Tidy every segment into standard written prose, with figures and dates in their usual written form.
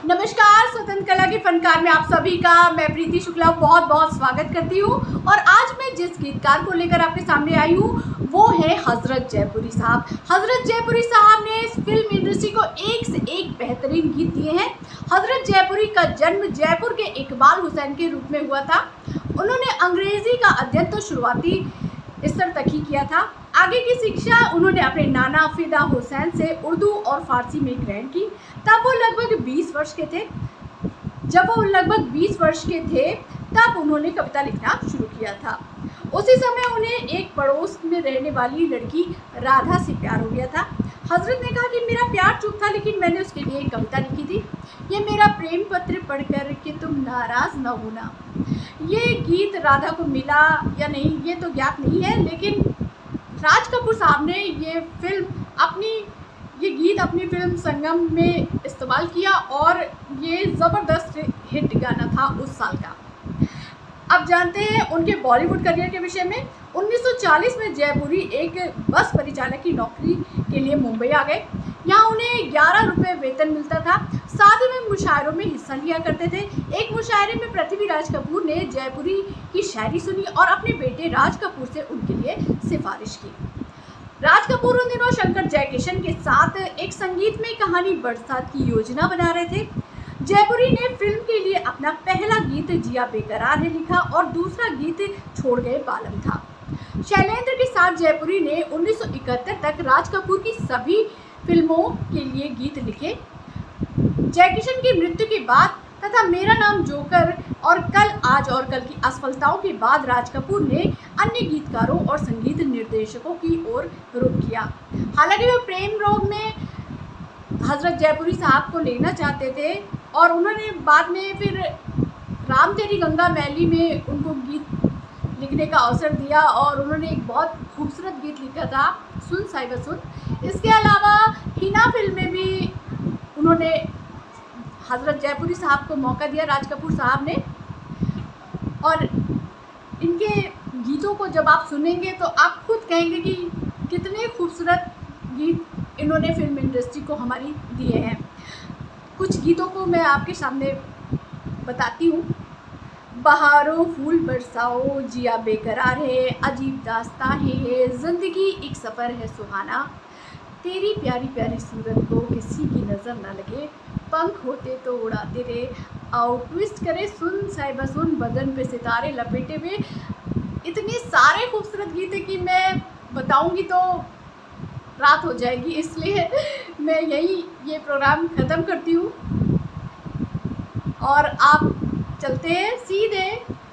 नमस्कार, स्वतंत्र कला के फनकार में आप सभी का मैं प्रीति शुक्ला बहुत बहुत स्वागत करती हूँ। और आज मैं जिस गीतकार को लेकर आपके सामने आई हूँ वो है हजरत जयपुरी साहब। हजरत जयपुरी साहब ने इस फिल्म इंडस्ट्री को एक से एक बेहतरीन गीत दिए हैं। हजरत जयपुरी का जन्म जयपुर के इकबाल हुसैन के रूप में हुआ था। उन्होंने अंग्रेजी का अध्ययन तो शुरुआती स्तर तक ही किया था। आगे की शिक्षा उन्होंने अपने नाना फिदा हुसैन से उर्दू और फारसी में ग्रहण की। तब वो लगभग 20 वर्ष के थे। जब वो लगभग 20 वर्ष के थे तब उन्होंने कविता लिखना शुरू किया था। उसी समय उन्हें एक पड़ोस में रहने वाली लड़की राधा से प्यार हो गया था। हजरत ने कहा कि मेरा प्यार चुप था, लेकिन मैंने उसके लिए एक कविता लिखी थी। ये मेरा प्रेम पत्र पढ़कर कि तुम नाराज़ न होना। ये गीत राधा को मिला या नहीं ये तो ज्ञात नहीं है, लेकिन राज कपूर साहब ने ये गीत अपनी फिल्म संगम में इस्तेमाल किया और ये ज़बरदस्त हिट गाना था उस साल का। अब जानते हैं उनके बॉलीवुड करियर के विषय में। 1940 में जयपुरी एक बस परिचालक की नौकरी के लिए मुंबई आ गए। यहाँ उन्हें 11 रुपये वेतन मिलता था। साथ ही में मुशायरों में हिस्सा लिया करते थे। एक मुशायरे में पृथ्वीराज कपूर ने जयपुरी की शायरी सुनी और अपने बेटे राज कपूर से उनके लिए सिफारिश की। राज कपूर उन दिनों शंकर जयकिशन के साथ एक संगीतमय कहानी बरसात की योजना बना रहे थे। जयपुरी ने फिल्म के लिए अपना पहला गीत जिया बेकरार है लिखा और दूसरा गीत छोड़ गए बालम था। शैलेंद्र के साथ जयपुरी ने 1971 तक राज कपूर की सभी फिल्मों के लिए गीत लिखे। जयकिशन की मृत्यु के बाद तथा मेरा नाम जोकर और कल आज और कल की असफलताओं के बाद राज कपूर ने अन्य गीतकारों और संगीत निर्देशकों की ओर रुख किया। हालांकि वे प्रेम रोग में हजरत जयपुरी साहब को लेना चाहते थे और उन्होंने बाद में फिर राम तेरी गंगा मैली में उनको गीत लिखने का अवसर दिया और उन्होंने एक बहुत खूबसूरत गीत लिखा था, सुन साहिबा सुन। इसके अलावा हिना फिल्म में भी उन्होंने हजरत जयपुरी साहब को मौका दिया, राज कपूर साहब ने। और इनके गीतों को जब आप सुनेंगे तो आप खुद कहेंगे कि कितने खूबसूरत गीत इन्होंने फिल्म इंडस्ट्री को हमारी दिए हैं। कुछ गीतों को मैं आपके सामने बताती हूँ। बहारों फूल बरसाओ, जिया बेकरार है, अजीब दास्तां है, ज़िंदगी एक सफ़र है सुहाना, तेरी प्यारी प्यारी सूरत को किसी की नज़र ना लगे, पंख होते तो उड़ाते रहे, आओ ट्विस्ट करे सुन साहिबा सुन, बदन पे सितारे लपेटे हुए। इतने सारे खूबसूरत गीत है कि मैं बताऊंगी तो रात हो जाएगी, इसलिए मैं ये प्रोग्राम ख़त्म करती हूँ और आप चलते हैं सीधे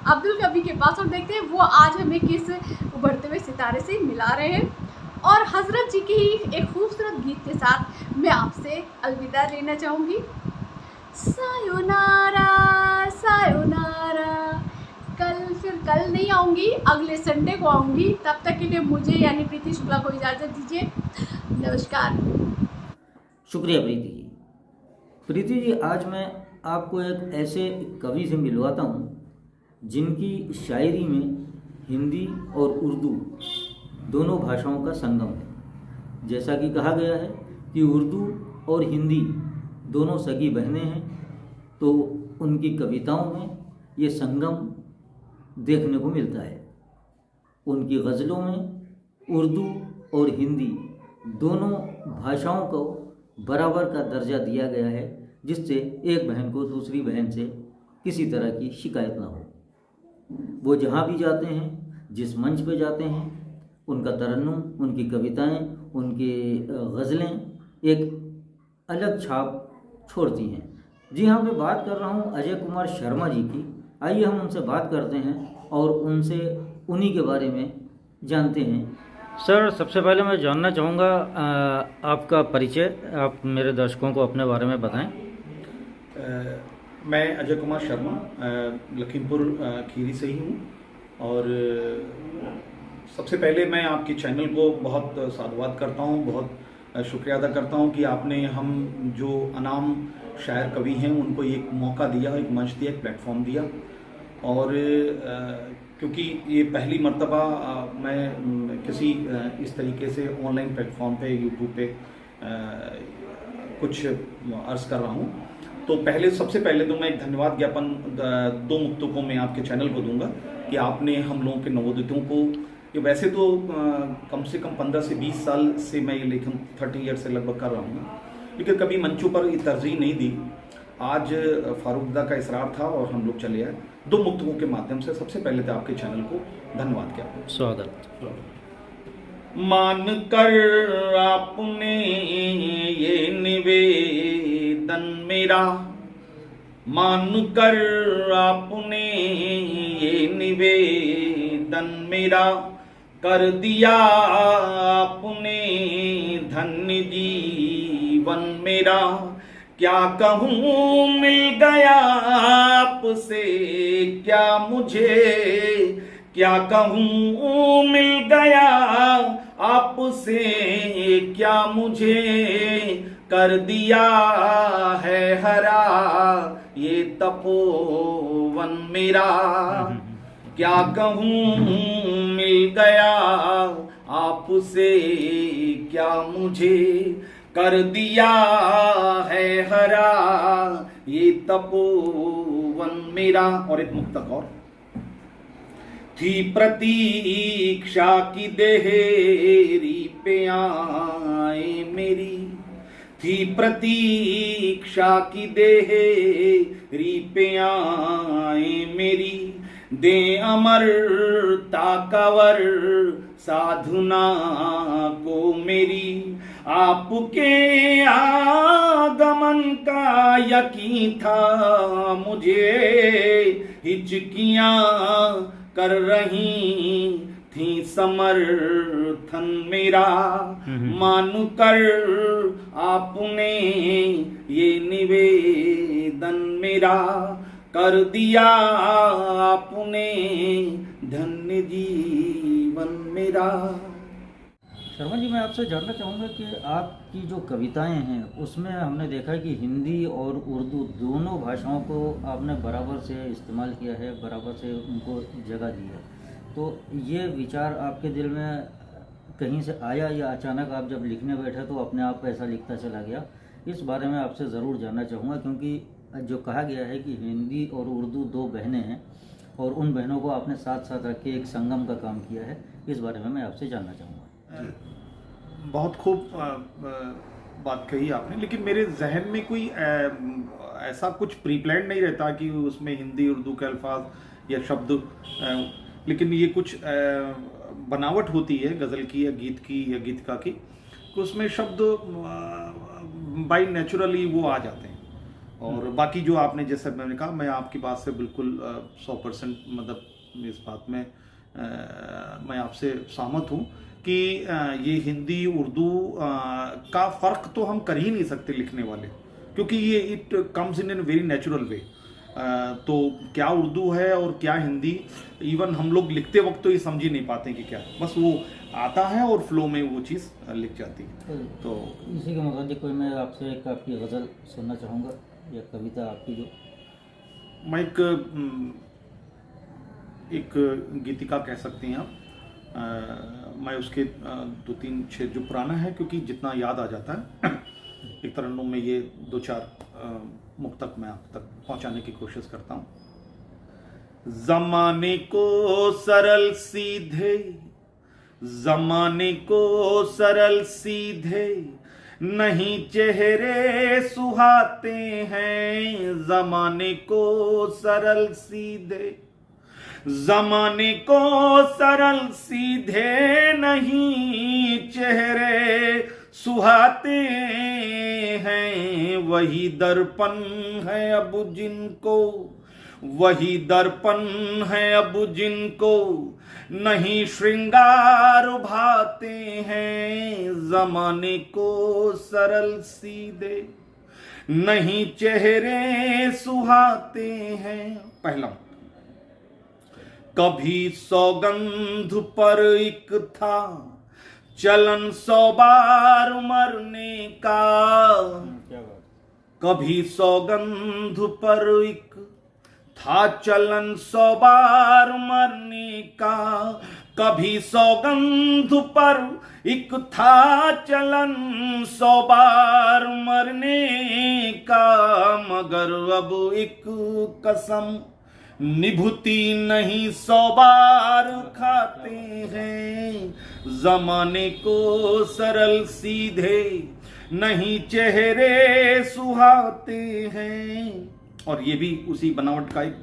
अब्दुल कवी के पास और देखते हैं वो आज हमें किस उभरते हुए सितारे से मिला रहे हैं। और हजरत जी की ही एक खूबसूरत गीत के साथ मैं आपसे अलविदा लेना चाहूँगी। सायोनारा सायोनारा, कल नहीं आऊँगी, अगले संडे को आऊँगी। तब तक के लिए मुझे यानी प्रीति शुक्ला को इजाज़त दीजिए। नमस्कार। शुक्रिया प्रीति जी। प्रीति जी, आज मैं आपको एक ऐसे कवि से मिलवाता हूँ जिनकी शायरी में हिंदी और उर्दू दोनों भाषाओं का संगम है। जैसा कि कहा गया है कि उर्दू और हिंदी दोनों सगी बहनें हैं, तो उनकी कविताओं में ये संगम देखने को मिलता है। उनकी गज़लों में उर्दू और हिंदी दोनों भाषाओं को बराबर का दर्जा दिया गया है, जिससे एक बहन को दूसरी बहन से किसी तरह की शिकायत ना हो। वो जहाँ भी जाते हैं, जिस मंच पे जाते हैं, उनका तरन्नुम, उनकी कविताएं, उनके गज़लें एक अलग छाप छोड़ती हैं। जी हाँ, मैं बात कर रहा हूँ अजय कुमार शर्मा जी की। आइए हम उनसे बात करते हैं और उनसे उन्हीं के बारे में जानते हैं। सर, सबसे पहले मैं जानना चाहूँगा आपका परिचय, आप मेरे दर्शकों को अपने बारे में बताएं। मैं अजय कुमार शर्मा लखीमपुर खीरी से ही हूँ और सबसे पहले मैं आपके चैनल को बहुत साधुवाद करता हूँ, बहुत शुक्रिया अदा करता हूँ कि आपने हम जो अनाम शायर कवि हैं उनको एक मौका दिया, एक मंच दिया, एक प्लेटफॉर्म दिया। और क्योंकि ये पहली मर्तबा मैं किसी इस तरीके से ऑनलाइन प्लेटफॉर्म पे यूट्यूब पे कुछ अर्ज़ कर रहा हूँ तो सबसे पहले तो मैं एक धन्यवाद ज्ञापन दो मुक्तकों में आपके चैनल को दूंगा कि आपने हम लोगों के नवोदितों को, ये वैसे तो कम से कम 15 से 20 साल से मैं ये लेखन 30 ईयर से लगभग कर रहा हूँ, लेकिन कभी मंचों पर ये तरजीह नहीं दी। आज फारूकदा का इसरार था और हम लोग चले आए दो मुक्तकों के माध्यम से। सबसे पहले तो आपके चैनल को धन्यवाद ज्ञापन। स्वागत। मान कर आपने ये निवेदन मेरा, मान कर आपने ये निवेदन मेरा, कर दिया आपने धन्य जीवन मेरा। क्या कहूँ मिल गया आपसे क्या मुझे, क्या कहूँ मिल गया आपसे क्या मुझे, कर दिया है हरा ये तपोवन मेरा। क्या कहूँ मिल गया आपसे क्या मुझे, कर दिया है हरा ये तपोवन मेरा। और एक मुक्तक और, थी प्रतीक्षा की देहरी पे आए मेरी, थी प्रतीक्षा की देहरी पे आए मेरी। दे अमरता कवर साधुना को मेरी, आपके आगमन का यकीन था मुझे। हिचकियां कर रही थी समर्थन मेरा, मानू कर आपने ये निवेदन मेरा, कर दिया आपने धन्य जीवन मेरा। शर्मा जी, मैं आपसे जानना चाहूँगा कि आपकी जो कविताएं हैं उसमें हमने देखा कि हिंदी और उर्दू दोनों भाषाओं को आपने बराबर से इस्तेमाल किया है, बराबर से उनको जगह दी है। तो ये विचार आपके दिल में कहीं से आया या अचानक आप जब लिखने बैठे तो अपने आप ऐसा लिखता चला गया? इस बारे में आपसे ज़रूर जानना चाहूँगा, क्योंकि जो कहा गया है कि हिंदी और उर्दू दो बहनें हैं और उन बहनों को आपने साथ साथ रख के एक संगम का काम किया है। इस बारे में मैं आपसे जानना चाहूँगा। बहुत खूब बात कही आपने, लेकिन मेरे जहन में कोई ऐसा कुछ प्री प्लान नहीं रहता कि उसमें हिंदी उर्दू के अल्फाज या शब्द, लेकिन ये कुछ बनावट होती है गज़ल की या गीत की या गीतिका की, तो उसमें शब्द बाई नेचुरली वो आ जाते हैं। और बाकी जो आपने जैसे मैंने कहा, मैं आपकी बात से बिल्कुल 100% मतलब इस बात में मैं आपसे सहमत हूँ कि ये हिंदी उर्दू का फ़र्क तो हम कर ही नहीं सकते लिखने वाले, क्योंकि ये it comes in very natural way. तो क्या उर्दू है और क्या हिंदी, इवन हम लोग लिखते वक्त तो ये समझ ही नहीं पाते कि क्या, बस वो आता है और फ्लो में वो चीज़ लिख जाती है। तो इसी के मुताबिक कोई मैं आपसे एक आपकी गज़ल सुनना चाहूँगा या कविता आपकी जो। मैं एक गीतिका कह सकती हैं आप। मैं उसके 2-3 शेर जो पुराना है, क्योंकि जितना याद आ जाता है एक तरन्नुम में ये 2-4 मुक्तक मैं आप तक पहुंचाने की कोशिश करता हूं। ज़माने को सरल सीधे, ज़माने को सरल सीधे नहीं चेहरे सुहाते हैं। ज़माने को सरल सीधे, ज़माने को सरल सीधे नहीं चेहरे सुहाते हैं। वही दर्पण है अब जिनको, वही दर्पण है अब जिनको नहीं श्रृंगार भाते हैं। ज़माने को सरल सीधे नहीं चेहरे सुहाते हैं। पहला, कभी सौगंध पर एक था चलन 100 बार मरने का। कभी सौगंध पर एक था चलन 100 बार मरने का। कभी सौगंध पर एक था चलन 100 बार मरने का, मगर अब एक कसम निभुती नहीं 100 बार खाते हैं। जमाने को सरल सीधे नहीं चेहरे सुहाते हैं। और ये भी उसी बनावट का एक,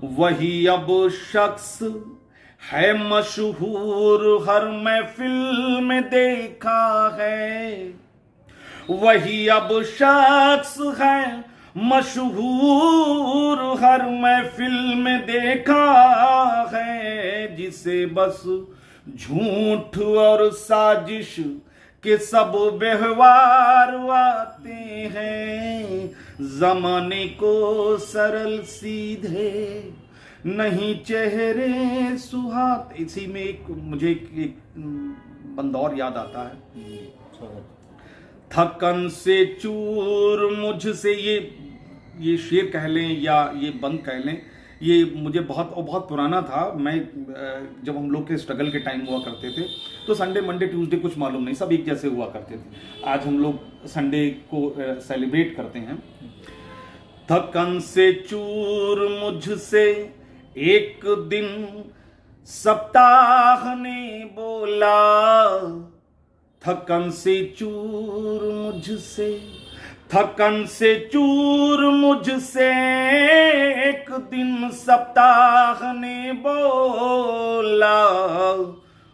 वही अब शख्स है मशहूर हर महफिल में देखा है। वही अब शख्स है मशहूर हर महफिल में देखा है, जिसे बस झूठ और साजिश के सब व्यवहार आते हैं। जमाने को सरल सीधे नहीं चेहरे सुहाते। इसी में मुझे एक बंदा और याद आता है, थकन से चूर मुझसे, ये शेर कह लें या ये बंद कह लें, ये मुझे बहुत पुराना था। मैं जब हम लोग के स्ट्रगल के टाइम हुआ करते थे तो संडे मंडे ट्यूसडे कुछ मालूम नहीं, सब एक जैसे हुआ करते थे। आज हम लोग संडे को सेलिब्रेट करते हैं। थकन से चूर मुझसे एक दिन सप्ताह ने बोला, थकन से चूर मुझसे, थकन से चूर मुझसे एक दिन सप्ताह ने बोला,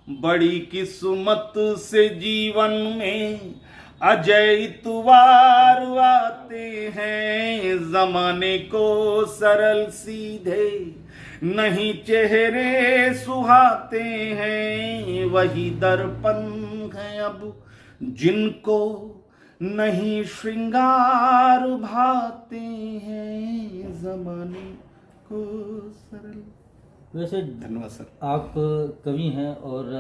बड़ी किस्मत से जीवन में अजय इतवार आते हैं। जमाने को सरल सीधे नहीं चेहरे सुहाते हैं। वही दर्पण है अब जिनको नहीं श्रृंगार भाते हैं। जमाने को सरल। वैसे धन्यवाद सर। आप कवि हैं और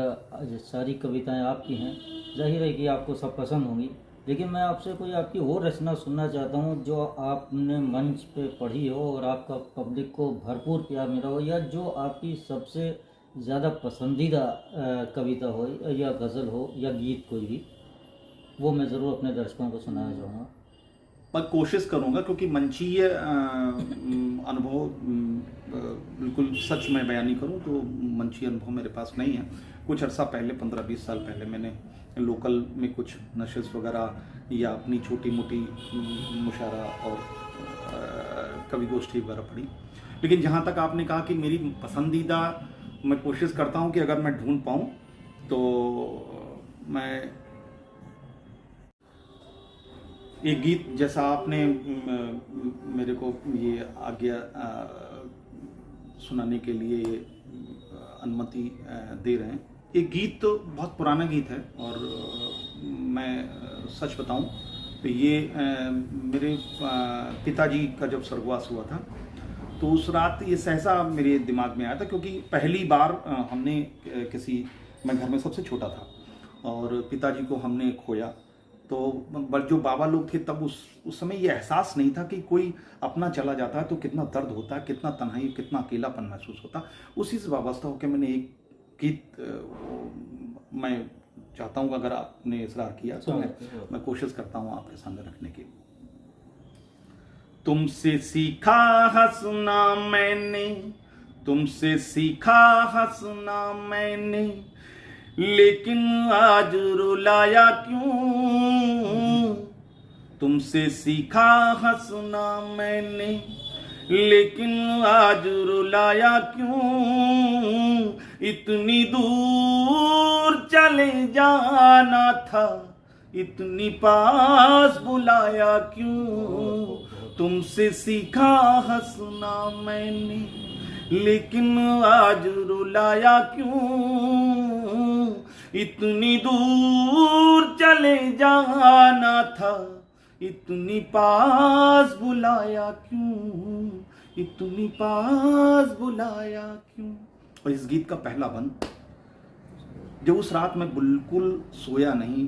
सारी कविताएं आपकी हैं, जाहिर है कि आपको सब पसंद होंगी, लेकिन मैं आपसे कोई आपकी और रचना सुनना चाहता हूं जो आपने मंच पे पढ़ी हो और आपका पब्लिक को भरपूर प्यार मिला हो, या जो आपकी सबसे ज़्यादा पसंदीदा कविता हो या गज़ल हो या गीत कोई भी, वो मैं ज़रूर अपने दर्शकों को सुनाना चाहूँगा। मैं कोशिश करूंगा, क्योंकि मंचीय अनुभव बिल्कुल सच में बयानी करूं तो मंचीय अनुभव मेरे पास नहीं है। कुछ अर्सा पहले 15-20 साल पहले मैंने लोकल में कुछ नशेस वगैरह या अपनी छोटी मोटी मुशायरा और कवि गोष्ठी वगैरह पढ़ी। लेकिन जहाँ तक आपने कहा कि मेरी पसंदीदा, मैं कोशिश करता हूँ कि अगर मैं ढूंढ पाऊँ तो मैं एक गीत, जैसा आपने मेरे को ये आज्ञा सुनाने के लिए अनुमति दे रहे हैं, एक गीत तो बहुत पुराना गीत है और मैं सच बताऊं तो ये मेरे पिताजी का जब स्वर्गवास हुआ था तो उस रात ये सहसा मेरे दिमाग में आया था, क्योंकि पहली बार हमने मैं घर में सबसे छोटा था और पिताजी को हमने खोया। तो जो बाबा लोग थे तब उस समय ये एहसास नहीं था कि कोई अपना चला जाता है तो कितना दर्द होता है, कितना तन्हाई, कितना अकेलापन महसूस होता। उसी से वाबस्ता होकर मैंने एक गीत मैं चाहता हूँ, अगर आपने इसरार किया तो मैं कोशिश करता हूँ आपके सामने रखने की। तुमसे सीखा हंसना मैंने, तुमसे सीखा हंसना मैंने, लेकिन आज रुलाया क्यों। तुमसे सीखा हंसना मैंने, लेकिन आज रुलाया क्यों। इतनी दूर चले जाना था, इतनी पास बुलाया क्यों। तुमसे सीखा हंसना मैंने, लेकिन आज रुलाया क्यों। इतनी दूर चले जाना था, इतनी पास बुलाया क्यों। इतनी पास बुलाया क्यों। और इस गीत का पहला बंद, जब उस रात मैं बिल्कुल सोया नहीं,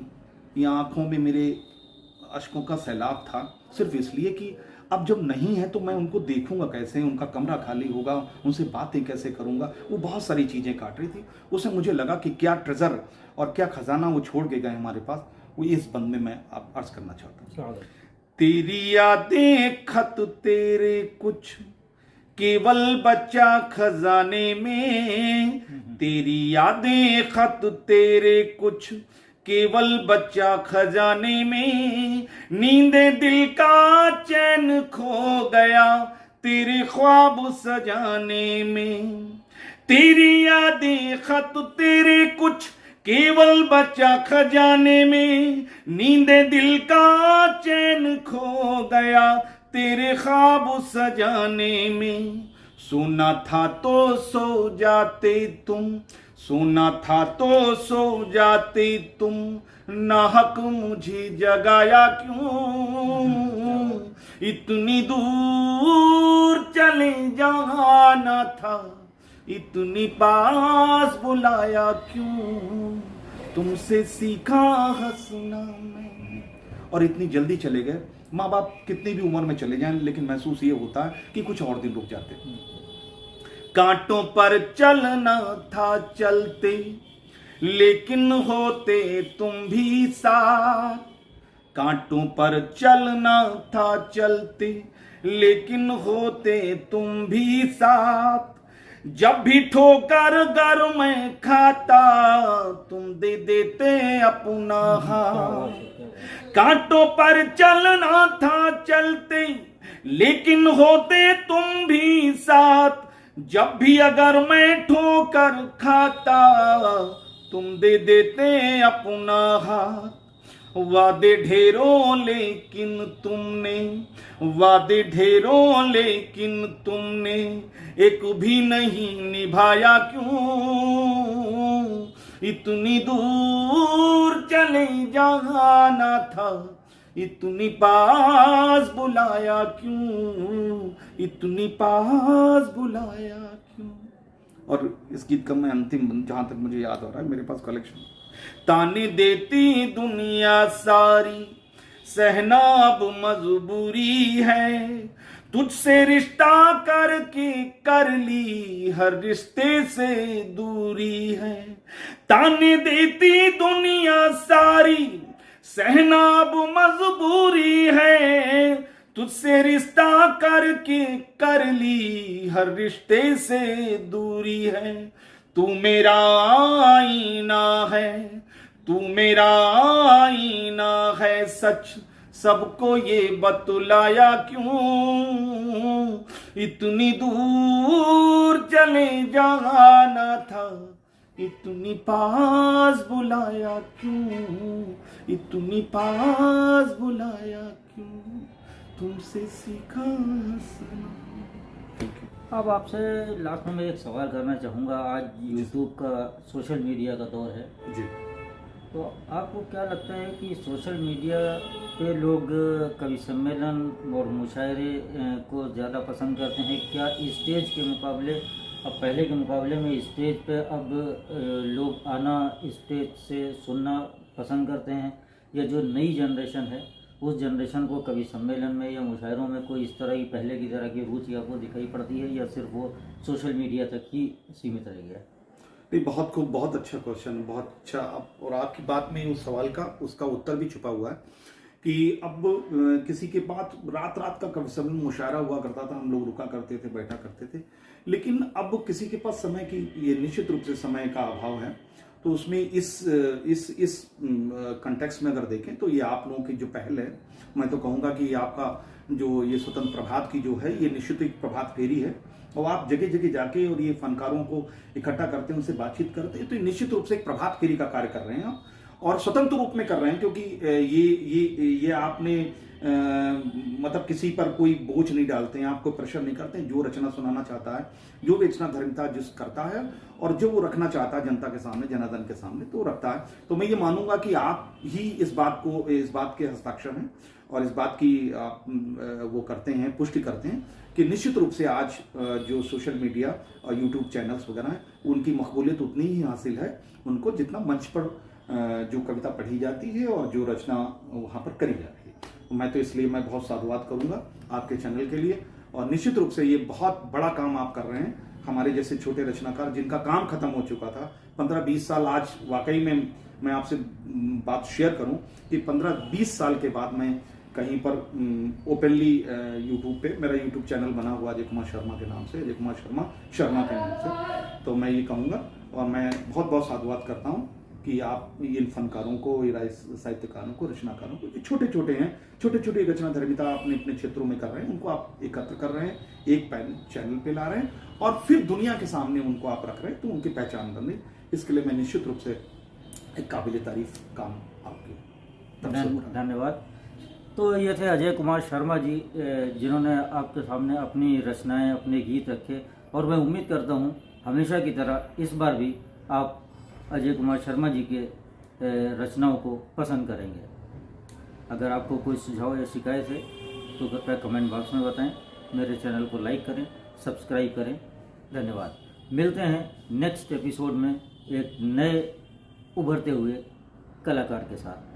या आंखों में मेरे अश्कों का सैलाब था, सिर्फ इसलिए कि अब जब नहीं है तो मैं उनको देखूंगा कैसे, उनका कमरा खाली होगा, उनसे बातें कैसे करूंगा, वो बहुत सारी चीज़ें काट रही थी। उससे मुझे लगा कि क्या ट्रेजर और क्या खजाना वो छोड़ के गए हमारे पास, वो इस बंद में मैं आप अर्ज करना चाहता हूँ। तेरी यादें खत तेरे कुछ केवल बच्चा खजाने में, तेरी यादें खत तेरे कुछ केवल बच्चा खजाने में, नींदे दिल का चैन खो गया तेरे ख्वाब सजाने में। तेरी यादें खत तेरे कुछ केवल बच्चा खजाने में, नींदे दिल का चैन खो गया तेरे ख्वाब सजाने में। सोना था तो सो जाते तुम, सोना था तो सो जाते तुम, नाहक मुझे जगाया क्यों, इतनी दूर चले जाना था, इतनी पास बुलाया क्यों, तुमसे सीखा हंसना मैं। और इतनी जल्दी चले गए। माँ बाप कितनी भी उम्र में चले जाएं, लेकिन महसूस ये होता है कि कुछ और दिन रुक जाते। कांटों पर चलना था चलते, लेकिन होते तुम भी साथ, कांटों पर चलना था चलते, लेकिन होते तुम भी साथ। जब भी ठोकर घर में खाता, तुम दे देते अपना हाथ। कांटों पर चलना था चलते, लेकिन होते तुम भी साथ। जब भी अगर मैं ठोकर खाता, तुम दे देते अपना हाथ। वादे ढेरों लेकिन तुमने, वादे ढेरों लेकिन तुमने एक भी नहीं निभाया क्यों, इतनी दूर चले जाना था, इतनी पास बुलाया क्यों, इतनी पास बुलाया क्यों। और इस गीत का मैं अंतिम, जहां तक मुझे याद हो रहा है, मेरे पास कलेक्शन। ताने देती दुनिया सारी, सहना अब मजबूरी है, तुझसे रिश्ता करके कर ली हर रिश्ते से दूरी है। ताने देती दुनिया सारी, सहना अब मजबूरी है, तुझसे रिश्ता करके कर ली हर रिश्ते से दूरी है। तू मेरा आईना है, तू मेरा आईना है, सच सबको ये बतलाया क्यों, इतनी दूर चले जाना था, इतनी पास बुलाया क्यों, इतनी पास बुलाया क्यों, तुमसे सीखा हंसना। अब आपसे लास्ट में मैं एक सवाल करना चाहूँगा। आज यूट्यूब का, सोशल मीडिया का दौर है जी, तो आपको क्या लगता है कि सोशल मीडिया पे लोग कवि सम्मेलन और मुशायरे को ज़्यादा पसंद करते हैं? क्या स्टेज के मुकाबले, अब पहले के मुकाबले में स्टेज पे अब लोग आना, स्टेज से सुनना पसंद करते हैं, या जो नई जनरेशन है उस जनरेशन को कवि सम्मेलन में या मुशायरों में कोई इस तरह की, पहले की तरह की रुचि आपको दिखाई पड़ती है, या सिर्फ वो सोशल मीडिया तक ही सीमित रह गया? नहीं, बहुत अच्छा क्वेश्चन, बहुत अच्छा। और आपकी बात में उस सवाल का, उसका उत्तर भी छुपा हुआ है कि अब किसी के पास रात रात का कवि सम्मेलन, मुशायरा हुआ करता था, हम लोग रुका करते थे, बैठा करते थे, लेकिन अब किसी के पास समय की, ये निश्चित रूप से समय का अभाव है। तो उसमें इस कंटेक्स्ट में अगर देखें तो ये आप लोगों की जो पहल है, मैं तो कहूँगा कि आपका जो ये स्वतंत्र प्रभात की जो है, ये निश्चित एक प्रभात फेरी है, और आप जगह जगह जाके और ये फनकारों को इकट्ठा करते हैं, उनसे बातचीत करते हैं, तो निश्चित रूप से एक प्रभात फेरी का कार्य कर रहे हैं आप, और स्वतंत्र रूप में कर रहे हैं, क्योंकि ये आपने मतलब किसी पर कोई बोझ नहीं डालते हैं, आपको प्रेशर नहीं करते हैं। जो रचना सुनाना चाहता है, जो रचना धर्मता जिस करता है, और जो वो रखना चाहता है जनता के सामने, जनार्दन के सामने, तो रखता है। तो मैं ये मानूंगा कि आप ही इस बात के हस्ताक्षर हैं, और इस बात की आप वो करते हैं, पुष्टि करते हैं कि निश्चित रूप से आज जो सोशल मीडिया और यूट्यूब चैनल्स वगैरह हैं, उनकी मकबूलियत उतनी ही हासिल है उनको, जितना मंच पर जो कविता पढ़ी जाती है और जो रचना वहाँ पर करी जाती है। मैं तो इसलिए मैं बहुत साधुवाद करूंगा आपके चैनल के लिए। और निश्चित रूप से ये बहुत बड़ा काम आप कर रहे हैं। हमारे जैसे छोटे रचनाकार जिनका काम खत्म हो चुका था 15-20 साल, आज वाकई में मैं आपसे बात शेयर करूं कि 15-20 साल के बाद मैं कहीं पर ओपनली यूट्यूब पे, मेरा यूट्यूब चैनल बना हुआ अजय कुमार शर्मा के नाम से, अजय कुमार शर्मा के नाम से, तो मैं ये कहूँगा और मैं बहुत बहुत साधुवाद करता हूँ कि आप इन फनकारों को, साहित्यकारों को, रचनाकारों को, जो छोटे छोटे हैं, छोटे छोटे रचनाधर्मिता अपने अपने क्षेत्रों में कर रहे हैं, उनको आप एकत्र कर रहे हैं, एक चैनल पे ला रहे हैं और फिर दुनिया के सामने उनको आप रख रहे हैं, तो उनकी पहचान बन रही। इसके लिए मैं निश्चित रूप से एक काबिल तारीफ काम आपके धन्यवाद। तो ये थे अजय कुमार शर्मा जी, जिन्होंने आपके सामने अपनी रचनाएं, अपने गीत रखे, और मैं उम्मीद करता हूँ हमेशा की तरह इस बार भी आप अजय कुमार शर्मा जी के रचनाओं को पसंद करेंगे। अगर आपको कोई सुझाव या शिकायत है तो कृपया कमेंट बॉक्स में बताएं। मेरे चैनल को लाइक करें, सब्सक्राइब करें। धन्यवाद। मिलते हैं नेक्स्ट एपिसोड में एक नए उभरते हुए कलाकार के साथ।